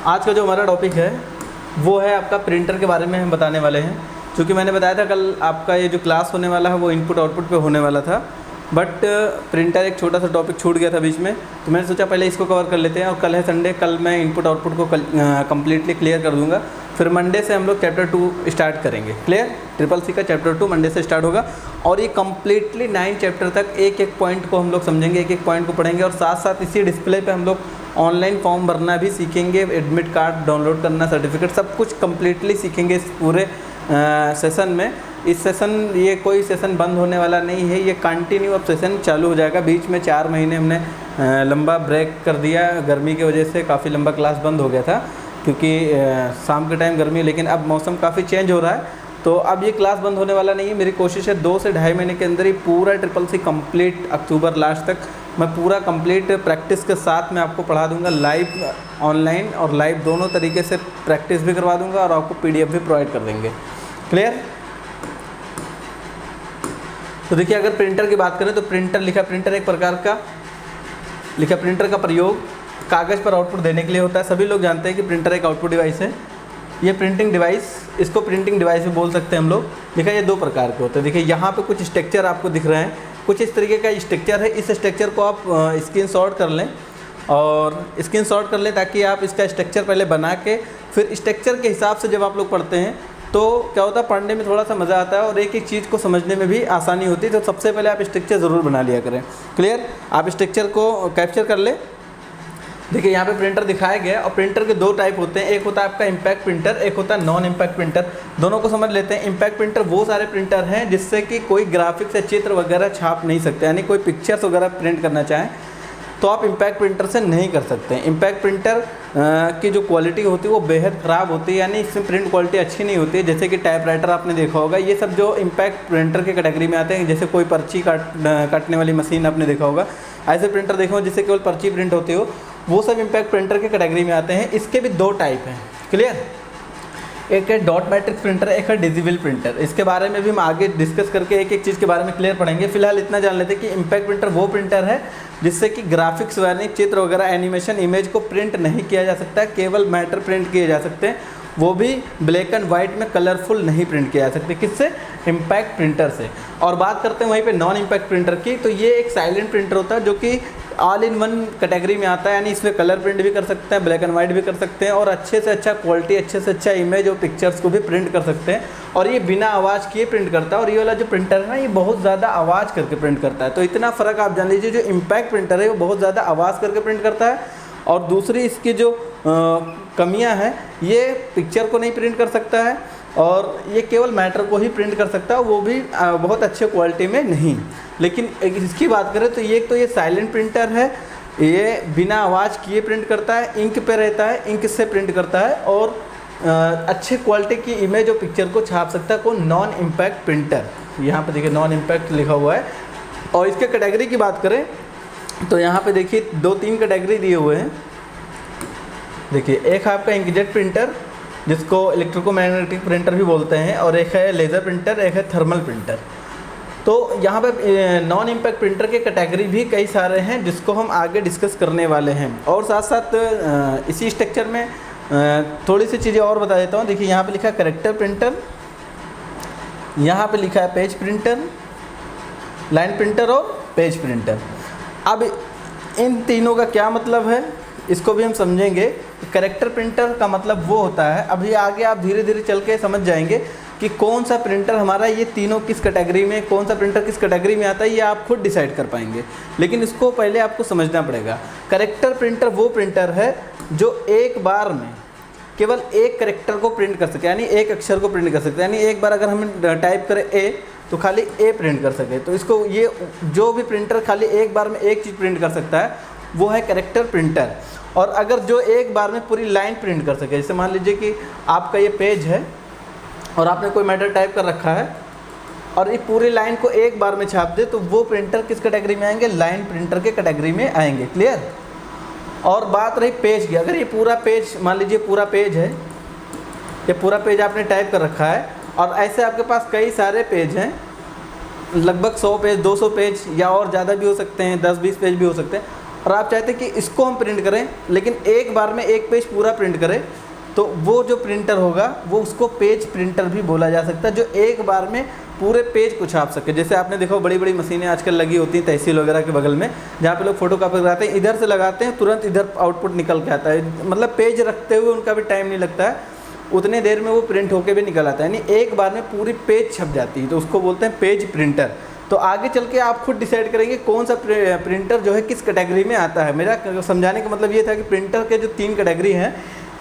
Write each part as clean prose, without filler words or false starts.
आज का जो हमारा टॉपिक है वो है आपका प्रिंटर के बारे में हम बताने वाले हैं। क्योंकि मैंने बताया था कल आपका ये जो क्लास होने वाला है वो इनपुट आउटपुट पे होने वाला था, बट प्रिंटर एक छोटा सा टॉपिक छूट गया था बीच में, तो मैंने सोचा पहले इसको कवर कर लेते हैं। और कल है संडे, कल मैं इनपुट आउटपुट को कम्प्लीटली क्लियर कर दूंगा। फिर मंडे से हम लोग चैप्टर 2 स्टार्ट करेंगे। क्लियर? CCC का चैप्टर 2 मंडे से स्टार्ट होगा और ये कम्प्लीटली 9 चैप्टर तक एक एक पॉइंट को हम लोग समझेंगे, एक एक पॉइंट को पढ़ेंगे। और साथ साथ इसी डिस्प्ले पे हम लोग ऑनलाइन फॉर्म भरना भी सीखेंगे, एडमिट कार्ड डाउनलोड करना, सर्टिफिकेट, सब कुछ कम्प्लीटली सीखेंगे इस पूरे सेशन में। इस सेशन, ये कोई सेशन बंद होने वाला नहीं है, ये कंटिन्यू अब सेशन चालू हो जाएगा। बीच में 4 महीने हमने लंबा ब्रेक कर दिया, गर्मी की वजह से काफ़ी लंबा क्लास बंद हो गया था, क्योंकि शाम के टाइम गर्मी, लेकिन अब मौसम काफ़ी चेंज हो रहा है, तो अब ये क्लास बंद होने वाला नहीं है। मेरी कोशिश है 2 से ढाई महीने के अंदर ही पूरा CCC कंप्लीट, अक्टूबर लास्ट तक मैं पूरा कंप्लीट प्रैक्टिस के साथ मैं आपको पढ़ा दूंगा। लाइव, ऑनलाइन और लाइव दोनों तरीके से प्रैक्टिस भी करवा दूंगा और आपको PDF भी प्रोवाइड कर देंगे। क्लियर? तो देखिए, अगर प्रिंटर की बात करें तो प्रिंटर लिखा, प्रिंटर एक प्रकार का लिखा, प्रिंटर का प्रयोग कागज़ पर आउटपुट देने के लिए होता है। सभी लोग जानते हैं कि प्रिंटर एक आउटपुट डिवाइस है। ये प्रिंटिंग डिवाइस, इसको प्रिंटिंग डिवाइस भी बोल सकते हैं हम लोग। देखा, ये 2 प्रकार के होते हैं। देखिए, यहाँ पे कुछ स्ट्रक्चर आपको दिख रहे हैं, कुछ इस तरीके का स्ट्रक्चर है। इस स्ट्रक्चर को आप स्क्रीनशॉट कर लें और स्क्रीनशॉट कर लें, ताकि आप इसका स्ट्रक्चर पहले बना के फिर स्ट्रक्चर के हिसाब से जब आप लोग पढ़ते हैं तो क्या होता है, पढ़ने में थोड़ा सा मज़ा आता है और एक एक चीज़ को समझने में भी आसानी होती है। तो सबसे पहले आप स्ट्रक्चर ज़रूर बना लिया करें। क्लियर? आप स्ट्रक्चर को कैप्चर कर लें। देखिए, यहाँ पे प्रिंटर दिखाया गया और प्रिंटर के 2 टाइप होते हैं। एक होता है आपका इम्पैक्ट प्रिंटर, एक होता है नॉन इम्पैक्ट प्रिंटर। दोनों को समझ लेते हैं। इम्पैक्ट प्रिंटर वो सारे प्रिंटर हैं जिससे कि कोई ग्राफिक्स या चित्र वगैरह छाप नहीं सकते, यानी कोई पिक्चर्स वगैरह प्रिंट करना चाहें तो आप इम्पैक्ट प्रिंटर से नहीं कर सकते हैं। इम्पैक्ट प्रिंटर की जो क्वालिटी होती है वो बेहद ख़राब होती है, यानी इसमें प्रिंट क्वालिटी अच्छी नहीं होती है। जैसे कि टाइपराइटर आपने देखा होगा, ये सब जो इम्पैक्ट प्रिंटर के कैटेगरी में आते हैं। जैसे कोई पर्ची काटने वाली मशीन आपने देखा होगा, ऐसे प्रिंटर देखो जिससे केवल पर्ची प्रिंट होती हो, वो सब इम्पैक्ट प्रिंटर के कैटेगरी में आते हैं। इसके भी 2 टाइप हैं। क्लियर? एक है डॉट मैट्रिक्स प्रिंटर, एक है डिजिबल प्रिंटर। इसके बारे में भी हम आगे डिस्कस करके एक एक चीज़ के बारे में क्लियर पढ़ेंगे। फिलहाल इतना जान लेते हैं कि इम्पैक्ट प्रिंटर वो प्रिंटर है जिससे कि ग्राफिक्स यानी चित्र वगैरह, एनिमेशन, इमेज को प्रिंट नहीं किया जा सकता, केवल मैटर प्रिंट किए जा सकते हैं, वो भी ब्लैक एंड वाइट में, कलरफुल नहीं प्रिंट किया जा सकते। किससे? इम्पैक्ट प्रिंटर से। और बात करते हैं वहीं पे नॉन इम्पैक्ट प्रिंटर की, तो ये एक साइलेंट प्रिंटर होता है जो कि ऑल इन वन कैटेगरी में आता है, यानी इसमें कलर प्रिंट भी कर सकते हैं, ब्लैक एंड वाइट भी कर सकते हैं और अच्छे से अच्छा क्वालिटी, अच्छे से अच्छा इमेज और पिक्चर्स को भी प्रिंट कर सकते हैं। और ये बिना आवाज़ किए प्रिंट करता है। और ये वाला जो प्रिंटर है ना, ये बहुत ज़्यादा आवाज़ करके प्रिंट करता है। तो इतना फ़र्क आप जान लीजिए, जो इम्पैक्ट प्रिंटर है वो बहुत ज़्यादा आवाज़ करके प्रिंट करता है और दूसरी इसकी जो कमियां हैं, ये पिक्चर को नहीं प्रिंट कर सकता है और ये केवल मैटर को ही प्रिंट कर सकता है, वो भी बहुत अच्छे क्वालिटी में नहीं। लेकिन इसकी बात करें तो ये साइलेंट प्रिंटर है, ये बिना आवाज़ किए प्रिंट करता है, इंक पे रहता है, इंक से प्रिंट करता है और अच्छे क्वालिटी की इमेज और पिक्चर को छाप सकता है। कौन? Non impact printer. यहाँ पे देखिए नॉन इम्पैक्ट लिखा हुआ है। और इसके कैटेगरी की बात करें तो यहाँ पे देखिए 2-3 कैटेगरी दिए हुए हैं। देखिए, एक है आपका इंकजेट प्रिंटर जिसको इलेक्ट्रोमैग्नेटिक प्रिंटर भी बोलते हैं, और एक है लेज़र प्रिंटर, एक है थर्मल प्रिंटर। तो यहाँ पे नॉन इम्पैक्ट प्रिंटर के कैटेगरी भी कई सारे हैं जिसको हम आगे डिस्कस करने वाले हैं। और साथ साथ इसी स्ट्रक्चर में थोड़ी सी चीज़ें और बता देता हूँ। देखिए, यहाँ पे लिखा है करेक्टर प्रिंटर, यहाँ पे लिखा है पेज प्रिंटर, लाइन प्रिंटर और पेज प्रिंटर। अब इन तीनों का क्या मतलब है इसको भी हम समझेंगे। करेक्टर प्रिंटर का मतलब वो होता है, अभी आगे आप धीरे धीरे चल के समझ जाएंगे कि कौन सा प्रिंटर हमारा, ये तीनों किस कैटेगरी में, कौन सा प्रिंटर किस कैटेगरी में आता है, ये आप खुद डिसाइड कर पाएंगे। लेकिन इसको पहले आपको समझना पड़ेगा। करेक्टर प्रिंटर वो प्रिंटर है जो एक बार में केवल एक करेक्टर को प्रिंट कर सके, यानी एक अक्षर को प्रिंट कर सकते हैं। यानी एक बार अगर हम टाइप करें ए तो खाली ए प्रिंट कर सके, तो इसको, ये जो भी प्रिंटर खाली एक बार में एक चीज़ प्रिंट कर सकता है वो है करेक्टर प्रिंटर। और अगर जो एक बार में पूरी लाइन प्रिंट कर सके, जैसे मान लीजिए कि आपका ये पेज है और आपने कोई मैटर टाइप कर रखा है और ये पूरी लाइन को एक बार में छाप दे, तो वो प्रिंटर किस कैटेगरी में आएंगे? लाइन प्रिंटर के कैटेगरी में आएंगे। क्लियर? और बात रही पेज की, अगर ये पूरा पेज, मान लीजिए पूरा पेज है, ये पूरा पेज आपने टाइप कर रखा है और ऐसे आपके पास कई सारे पेज हैं, लगभग 100 पेज, 200 पेज या और ज़्यादा भी हो सकते हैं, 10-20 पेज भी हो सकते हैं। और आप चाहते हैं कि इसको हम प्रिंट करें लेकिन एक बार में एक पेज पूरा प्रिंट करें, तो वो जो प्रिंटर होगा वो उसको पेज प्रिंटर भी बोला जा सकता है, जो एक बार में पूरे पेज को छाप सके। जैसे आपने देखो बड़ी बड़ी मशीनें आजकल लगी होती हैं तहसील वगैरह के बगल में, जहाँ पे लोग फोटो कॉपी कराते हैं, इधर से लगाते हैं तुरंत इधर आउटपुट निकल के आता है, मतलब पेज रखते हुए उनका भी टाइम नहीं लगता है, उतने देर में वो प्रिंट होके भी निकल आता है, यानी एक बार में पूरी पेज छप जाती है, तो उसको बोलते हैं पेज प्रिंटर। तो आगे चल के आप खुद डिसाइड करेंगे कौन सा प्रिंटर जो है किस कैटेगरी में आता है। मेरा समझाने का मतलब ये था कि प्रिंटर के जो 3 कैटेगरी हैं,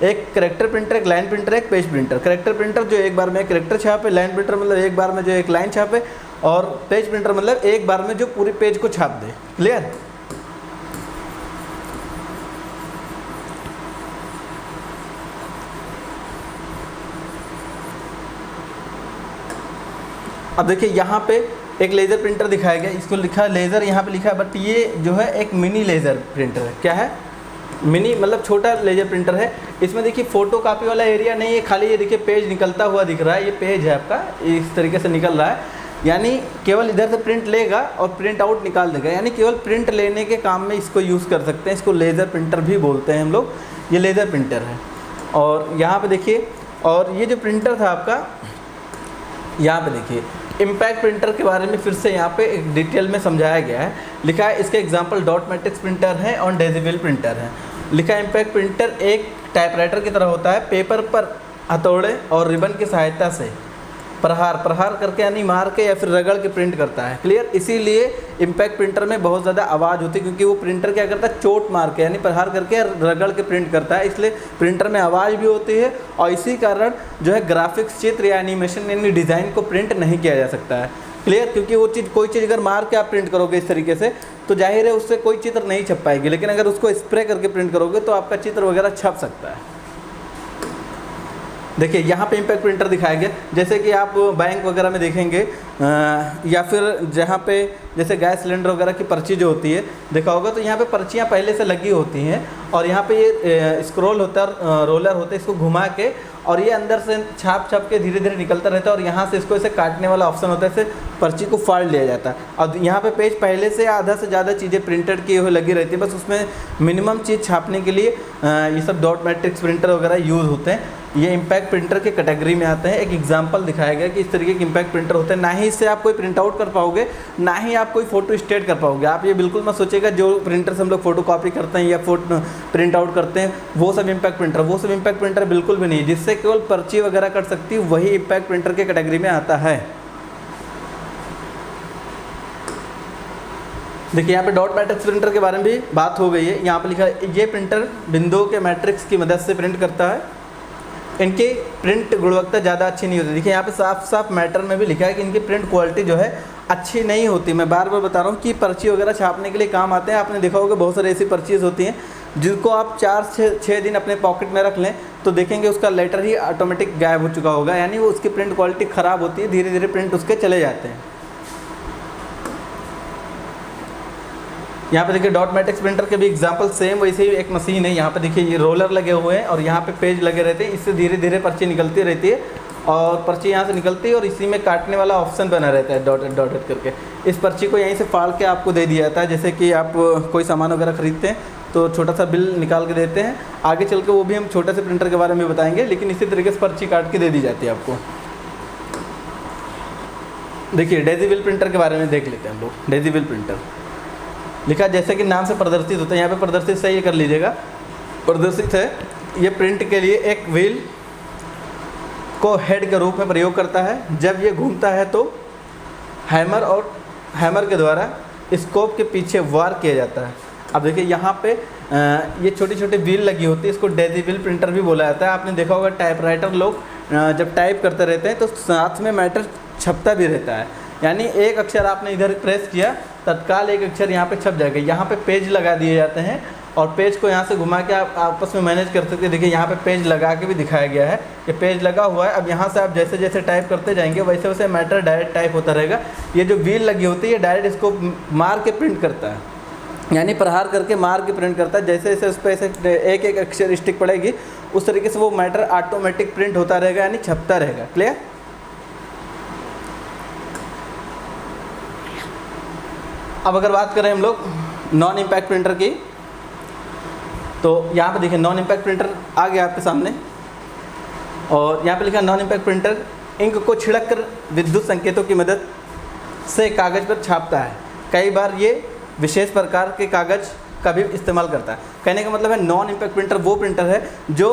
एक करेक्टर प्रिंटर, एक लाइन प्रिंटर, एक पेज प्रिंटर। करेक्टर प्रिंटर जो एक बार में करेक्टर छापे, लाइन प्रिंटर मतलब एक बार में जो एक लाइन छापे, और पेज प्रिंटर मतलब एक बार में जो पूरी पेज को छाप दे। क्लियर? अब देखिए यहाँ पे एक लेज़र प्रिंटर दिखाया गया, इसको लिखा है लेज़र, यहाँ पे लिखा है, बट ये जो है एक मिनी लेज़र प्रिंटर है। क्या है? मिनी मतलब छोटा लेजर प्रिंटर है। इसमें देखिए फोटो कॉपी वाला एरिया नहीं है, खाली ये देखिए पेज निकलता हुआ दिख रहा है, ये पेज है आपका, इस तरीके से निकल रहा है, यानी केवल इधर से प्रिंट लेगा और प्रिंट आउट निकाल देगा, यानी केवल प्रिंट लेने के काम में इसको यूज़ कर सकते हैं। इसको लेज़र प्रिंटर भी बोलते हैं हम लोग, ये लेज़र प्रिंटर है। और यहाँ पे देखिए, और ये जो प्रिंटर था आपका, यहाँ पे देखिए इम्पैक्ट प्रिंटर के बारे में फिर से यहाँ पे एक डिटेल में समझाया गया है। लिखा है इसके एग्जांपल डॉट मैट्रिक्स प्रिंटर है और डेजिबल प्रिंटर है। लिखा है इम्पैक्ट प्रिंटर एक टाइपराइटर की तरह होता है, पेपर पर हथौड़े और रिबन की सहायता से प्रहार करके यानी मार के या फिर रगड़ के प्रिंट करता है। क्लियर? इसीलिए इम्पैक्ट प्रिंटर में बहुत ज़्यादा आवाज़ होती है, क्योंकि वो प्रिंटर क्या करता है, चोट मार के यानी प्रहार करके रगड़ के प्रिंट करता है, इसलिए प्रिंटर में आवाज़ भी होती है। और इसी कारण जो है ग्राफिक्स चित्र या एनिमेशन यानी डिज़ाइन को प्रिंट नहीं किया जा सकता है। क्लियर? क्योंकि वो चीज़, कोई चीज़ अगर मार के आप प्रिंट करोगे इस तरीके से तो जाहिर है उससे कोई चित्र नहीं छप पाएगी, लेकिन अगर उसको स्प्रे करके प्रिंट करोगे तो आपका चित्र वगैरह छप सकता है। देखिए यहाँ पे इम्पैक्ट प्रिंटर दिखाया गया, जैसे कि आप बैंक वगैरह में देखेंगे या फिर जहाँ पे जैसे गैस सिलेंडर वगैरह की पर्ची जो होती है देखा होगा, तो यहाँ पे पर्चियाँ पहले से लगी होती हैं और यहाँ पे ये स्क्रॉल होता है, रोलर होता है, इसको घुमा के और ये अंदर से छाप के धीरे धीरे निकलता रहता है और यहाँ से इसको ऐसे काटने वाला ऑप्शन होता है, ऐसे पर्ची को फाड़ लिया जाता है। और यहाँ पे पेज पहले से आधा से ज़्यादा चीज़ें प्रिंटेड की हुई लगी रहती है, बस उसमें मिनिमम चीज़ छापने के लिए ये सब डॉट मैट्रिक्स प्रिंटर वगैरह यूज़ होते हैं। ये इम्पैक्ट प्रिंटर के कैटेगरी में आते हैं। एक एग्जांपल दिखाया गया कि इस तरीके के इम्पैक्ट प्रिंटर होते हैं, ना ही इससे आप कोई प्रिंट आउट कर पाओगे, ना ही आप कोई फोटो स्टेट कर पाओगे। आप ये बिल्कुल मत सोचिएगा जो प्रिंटर से हम लोग फोटो कॉपी करते हैं या फोटो प्रिंट आउट करते हैं वो सब इम्पैक्ट प्रिंटर, वो सब इम्पैक्ट प्रिंटर बिल्कुल भी नहीं। जिससे केवल पर्ची वगैरह कर सकती है वही इम्पैक्ट प्रिंटर के कैटेगरी में आता है। देखिए यहाँ पे डॉट मैट्रिक्स प्रिंटर के बारे में भी बात हो गई है। यहाँ पे लिखा है ये प्रिंटर बिंदुओं के मैट्रिक्स की मदद से प्रिंट करता है, इनकी प्रिंट गुणवत्ता ज़्यादा अच्छी नहीं होती। देखिए यहाँ पे साफ साफ मैटर में भी लिखा है कि इनकी प्रिंट क्वालिटी जो है अच्छी नहीं होती। मैं बार बार बता रहा हूँ कि पर्ची वगैरह छापने के लिए काम आते हैं। आपने देखा होगा बहुत सारी ऐसी पर्चीज़ होती हैं जिनको आप 4 से 6 दिन अपने पॉकेट में रख लें तो देखेंगे उसका लेटर ही ऑटोमेटिक गायब हो चुका होगा, यानी वो उसकी प्रिंट क्वालिटी ख़राब होती है, धीरे धीरे प्रिंट उसके चले जाते हैं। यहाँ पे देखिए डॉट मैट्रिक्स प्रिंटर के भी एग्जांपल सेम वैसे ही एक मशीन है। यहाँ पे देखिए ये रोलर लगे हुए हैं और यहाँ पे पेज लगे रहते हैं, इससे धीरे धीरे पर्ची निकलती रहती है और पर्ची यहाँ से निकलती है और इसी में काटने वाला ऑप्शन बना रहता है डॉटेड डॉटेड करके। इस पर्ची को यहीं से फाड़ के आपको दे दिया जाता है। जैसे कि आप कोई सामान वगैरह खरीदते हैं तो छोटा सा बिल निकाल के देते हैं, आगे चल के वो भी हम छोटे से प्रिंटर के बारे में बताएंगे, लेकिन इसी तरीके से पर्ची काट के दे दी जाती है आपको। देखिए डेजिबल प्रिंटर के बारे में देख लेते हैं हम लोग। डेजिबल प्रिंटर लिखा जैसे कि नाम से प्रदर्शित होता है, यहाँ पे प्रदर्शित सही कर लीजिएगा, प्रदर्शित है। ये प्रिंट के लिए एक व्हील को हेड के रूप में प्रयोग करता है। जब ये घूमता है तो हैमर के द्वारा स्कोप के पीछे वार किया जाता है। अब देखिए यहाँ पे ये छोटी छोटी व्हील लगी होती है, इसको डेजिबल प्रिंटर भी बोला जाता है। आपने देखा होगा टाइपराइटर लोग जब टाइप करते रहते हैं तो साथ में मैटर छपता भी रहता है, यानी एक अक्षर आपने इधर प्रेस किया तत्काल एक अक्षर यहाँ पे छप जाएगा। यहाँ पे पेज लगा दिए जाते हैं और पेज को यहाँ से घुमा के आप आपस में मैनेज कर सकते हैं। देखिए यहाँ पे पेज लगा के भी दिखाया गया है, ये पेज लगा हुआ है। अब यहाँ से आप जैसे जैसे टाइप करते जाएंगे वैसे वैसे मैटर डायरेक्ट टाइप होता रहेगा। ये जो व्हील लगी होती है ये डायरेक्ट इसको मार के प्रिंट करता है, यानी प्रहार करके मार के प्रिंट करता है। जैसे जैसे उस पर ऐसे एक एक अक्षर स्टिक पड़ेगी उस तरीके से वो मैटर ऑटोमेटिक प्रिंट होता रहेगा, यानी छपता रहेगा। क्लियर? अब अगर बात करें हम लोग नॉन इम्पैक्ट प्रिंटर की, तो यहाँ पे देखिए नॉन इम्पैक्ट प्रिंटर आ गया आपके सामने, और यहाँ पे लिखा नॉन इम्पैक्ट प्रिंटर इंक को छिड़क कर विद्युत संकेतों की मदद से कागज़ पर छापता है। कई बार ये विशेष प्रकार के कागज़ का भी इस्तेमाल करता है। कहने का मतलब है नॉन इम्पैक्ट प्रिंटर वो प्रिंटर है जो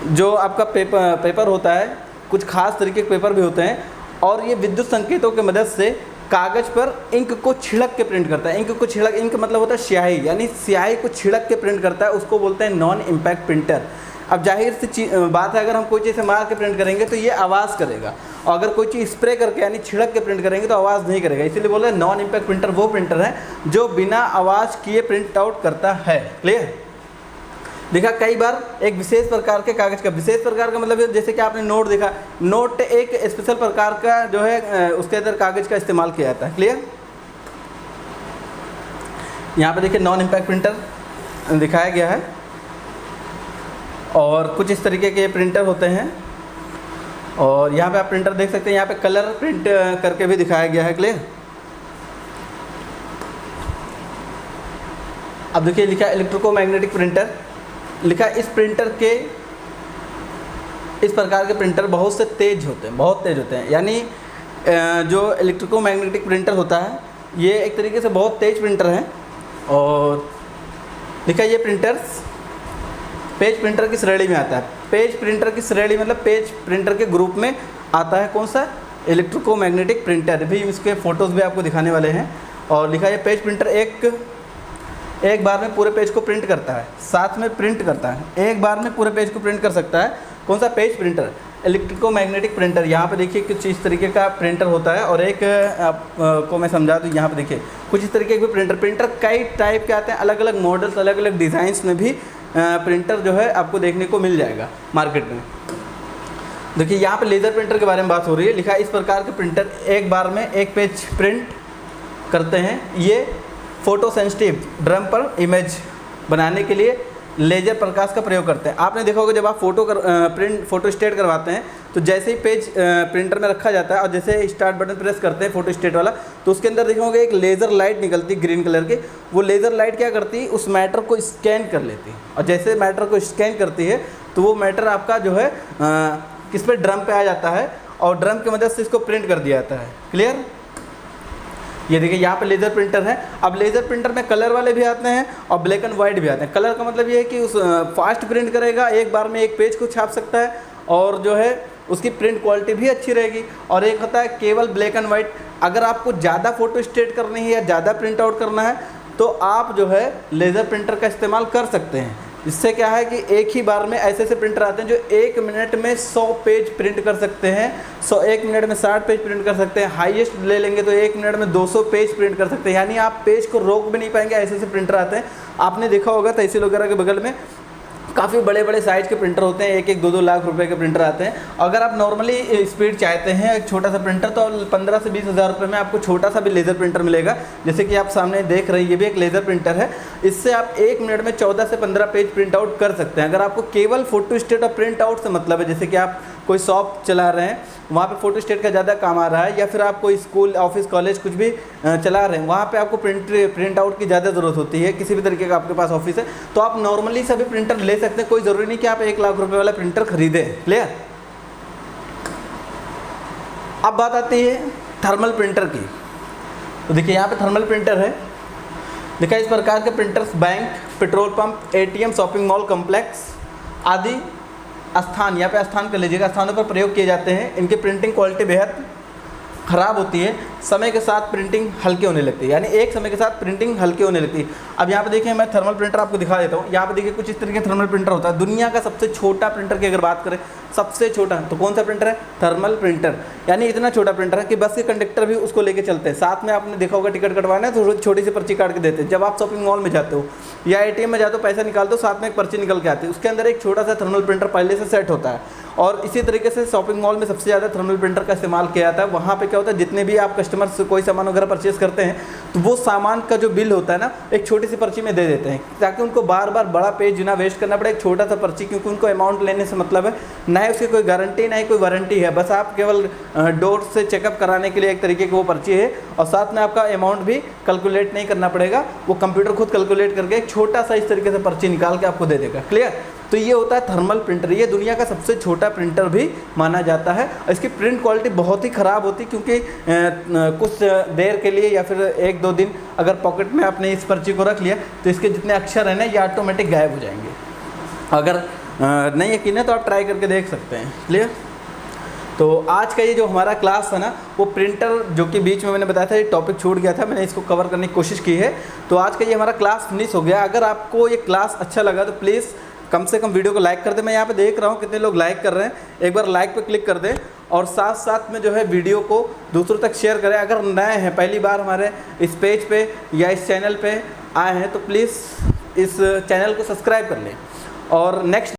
जो आपका पेपर होता है, कुछ खास तरीके के पेपर भी होते हैं, और ये विद्युत संकेतों की मदद से कागज़ पर इंक को छिड़क के प्रिंट करता है। इंक को छिड़क, इंक मतलब होता है स्याही, यानी स्याही को छिड़क के प्रिंट करता है, उसको बोलते हैं नॉन इम्पैक्ट प्रिंटर। अब जाहिर सी बात है, अगर हम कोई चीज़ मार के प्रिंट करेंगे तो ये आवाज़ करेगा, और अगर कोई चीज़ स्प्रे करके यानी छिड़क के प्रिंट करेंगे तो आवाज़ नहीं करेगा। इसीलिए बोल रहे हैं नॉन इम्पैक्ट प्रिंटर वो प्रिंटर है जो बिना आवाज़ किए प्रिंट आउट करता है। क्लियर? देखा कई बार एक विशेष प्रकार के कागज़ का, विशेष प्रकार का मतलब जैसे कि आपने नोट देखा, नोट एक स्पेशल प्रकार का जो है उसके अंदर कागज़ का इस्तेमाल किया जाता है। क्लियर? यहाँ पे देखिए नॉन इम्पैक्ट प्रिंटर दिखाया गया है, और कुछ इस तरीके के प्रिंटर होते हैं, और यहाँ पे आप प्रिंटर देख सकते हैं, यहाँ पे कलर प्रिंट करके भी दिखाया गया है। क्लियर? अब देखिए लिखा इलेक्ट्रोमैग्नेटिक प्रिंटर, लिखा इस प्रिंटर के, इस प्रकार के प्रिंटर बहुत से तेज होते हैं, बहुत तेज होते हैं। यानी जो इलेक्ट्रोमैग्नेटिक प्रिंटर होता है ये एक तरीके से बहुत तेज प्रिंटर है। और लिखा ये प्रिंटर्स पेज प्रिंटर की श्रेणी में आता है। पेज प्रिंटर की श्रेणी मतलब पेज प्रिंटर के ग्रुप में आता है कौन सा? Electromagnetic printer. भी इसके फ़ोटोज़ भी आपको दिखाने वाले हैं। और लिखा है पेज प्रिंटर एक बार में पूरे पेज को प्रिंट करता है, साथ में प्रिंट करता है, एक बार में पूरे पेज को प्रिंट कर सकता है। कौन सा? Page printer, electromagnetic printer. यहाँ पे देखिए कुछ इस तरीके का प्रिंटर होता है, और एक आपको मैं समझा दूँ, यहाँ पे देखिए कुछ इस तरीके के प्रिंटर कई टाइप के आते हैं, अलग अलग मॉडल्स, अलग अलग डिज़ाइंस में भी प्रिंटर जो है आपको देखने को मिल जाएगा मार्केट में। देखिए यहाँ पे लेज़र प्रिंटर के बारे में बात हो रही है। लिखा है इस प्रकार के प्रिंटर एक बार में एक पेज प्रिंट करते हैं। ये फोटो सेंसिटिव ड्रम पर इमेज बनाने के लिए लेजर प्रकाश का प्रयोग करते हैं। आपने देखा होगा जब आप फोटो स्टेट करवाते हैं तो जैसे ही पेज प्रिंटर में रखा जाता है और जैसे स्टार्ट बटन प्रेस करते हैं फोटो स्टेट वाला, तो उसके अंदर देखोगे एक लेज़र लाइट निकलती है ग्रीन कलर की। वो लेज़र लाइट क्या करती है? उस मैटर को स्कैन कर लेती है, और जैसे मैटर को स्कैन करती है तो वो मैटर आपका जो है किस पे? ड्रम पे आ जाता है, और ड्रम की मदद से इसको प्रिंट कर दिया जाता है। क्लियर? ये देखिए यहाँ पे लेज़र प्रिंटर है। अब लेज़र प्रिंटर में कलर वाले भी आते हैं और ब्लैक एंड वाइट भी आते हैं। कलर का मतलब ये है कि उस फास्ट प्रिंट करेगा, एक बार में एक पेज को छाप सकता है, और जो है उसकी प्रिंट क्वालिटी भी अच्छी रहेगी। और एक होता है केवल ब्लैक एंड वाइट। अगर आपको ज़्यादा फ़ोटो स्टेट करनी है या ज़्यादा प्रिंट आउट करना है तो आप जो है लेज़र प्रिंटर का इस्तेमाल कर सकते हैं। इससे क्या है कि एक ही बार में ऐसे प्रिंटर आते हैं जो 1 मिनट में 100 पेज प्रिंट कर सकते हैं, 1 मिनट में 60 पेज प्रिंट कर सकते हैं। हाईएस्ट ले लेंगे तो 1 मिनट में 200 पेज प्रिंट कर सकते हैं। यानी आप पेज को रोक भी नहीं पाएंगे, ऐसे प्रिंटर आते हैं। आपने देखा होगा तहसील वगैरह के बगल में काफ़ी बड़े बड़े साइज़ के प्रिंटर होते हैं, 1-1, 2-2 लाख रुपए के प्रिंटर आते हैं। अगर आप नॉर्मली स्पीड चाहते हैं एक छोटा सा प्रिंटर, तो 15 से 20 हज़ार रुपये में आपको छोटा सा भी लेज़र प्रिंटर मिलेगा। जैसे कि आप सामने देख रहे हैं, ये भी एक लेज़र प्रिंटर है। इससे आप 1 मिनट में 14 से 15 पेज प्रिंट आउट कर सकते हैं। अगर आपको केवल फोटो स्टेट और प्रिंट आउट से मतलब है, जैसे कि आप कोई शॉप चला रहे हैं, वहाँ पे फ़ोटो स्टेट का ज़्यादा काम आ रहा है, या फिर आप कोई स्कूल, ऑफिस, कॉलेज कुछ भी चला रहे हैं, वहाँ पे आपको प्रिंट आउट की ज़्यादा ज़रूरत होती है, किसी भी तरीके का आपके पास ऑफिस है, तो आप नॉर्मली सभी प्रिंटर ले सकते हैं। कोई ज़रूरी नहीं कि आप 1 लाख रुपए वाला प्रिंटर खरीदें। क्लियर? अब बात आती है थर्मल प्रिंटर की। तो देखिए यहाँ पे थर्मल प्रिंटर है। देखा इस प्रकार के printers bank, petrol pump, ATM, shopping mall complex आदि स्थान, यहाँ पे स्थान कर लीजिएगा, स्थानों पर प्रयोग किए जाते हैं। इनकी प्रिंटिंग क्वालिटी बेहद ख़राब होती है, समय के साथ प्रिंटिंग हल्की होने लगती है, यानी एक समय के साथ प्रिंटिंग हल्की होने लगती है। अब यहाँ पे देखिए मैं थर्मल प्रिंटर आपको दिखा देता हूँ। यहाँ पे देखिए कुछ इस तरीके का थर्मल प्रिंटर होता है। दुनिया का सबसे छोटा प्रिंटर की अगर बात करें, सबसे छोटा, तो कौन सा प्रिंटर है? Thermal printer. यानी इतना छोटा प्रिंटर है कि बस के कंडक्टर भी उसको लेके चलते हैं। साथ में आपने देखा होगा टिकट कटवाना है तो छोटी सी पर्ची काट के देते हैं। जब आप शॉपिंग मॉल में जाते हो या ATM में जाते हो, पैसा निकालते हो, साथ में एक पर्ची निकल के आती है, उसके अंदर एक छोटा सा थर्मल प्रिंटर पहले से सेट होता है। और इसी तरीके से शॉपिंग मॉल में सबसे ज़्यादा थर्मल प्रिंटर का इस्तेमाल किया जाता है। वहाँ पे क्या होता है, जितने भी आप कस्टमर से कोई सामान वगैरह परचेस करते हैं तो वो सामान का जो बिल होता है ना, एक छोटी सी पर्ची में दे देते हैं, ताकि उनको बार बार बड़ा पेज ना वेस्ट करना पड़े। एक छोटा सा पर्ची, क्योंकि उनको अमाउंट लेने से मतलब है, ना ही उसकी कोई गारंटी ना ही कोई वारंटी है, बस आप केवल डोर से चेकअप कराने के लिए एक तरीके की वो पर्ची है, और साथ में आपका अमाउंट भी कैलकुलेट नहीं करना पड़ेगा, वो कंप्यूटर खुद कैलकुलेट करके एक छोटा सा इस तरीके से पर्ची निकाल के आपको दे देगा। क्लियर? तो ये होता है थर्मल प्रिंटर। ये दुनिया का सबसे छोटा प्रिंटर भी माना जाता है। इसकी प्रिंट क्वालिटी बहुत ही ख़राब होती, क्योंकि कुछ देर के लिए या फिर 1-2 दिन अगर पॉकेट में आपने इस पर्ची को रख लिया तो इसके जितने अक्षर हैं ना ये ऑटोमेटिक गायब हो जाएंगे। अगर नहीं यकीन है तो आप ट्राई करके देख सकते हैं। क्लियर? तो आज का ये जो हमारा क्लास है ना, वो प्रिंटर, जो कि बीच में मैंने बताया था ये टॉपिक छूट गया था, मैंने इसको कवर करने की कोशिश की है। तो आज का ये हमारा क्लास फिनिश हो गया। अगर आपको ये क्लास अच्छा लगा तो प्लीज़ कम से कम वीडियो को लाइक कर दें। मैं यहाँ पे देख रहा हूँ कितने लोग लाइक कर रहे हैं, एक बार लाइक पे क्लिक कर दें, और साथ साथ में जो है वीडियो को दूसरों तक शेयर करें। अगर नए हैं, पहली बार हमारे इस पेज पे या इस चैनल पे आए हैं, तो प्लीज़ इस चैनल को सब्सक्राइब कर लें। और नेक्स्ट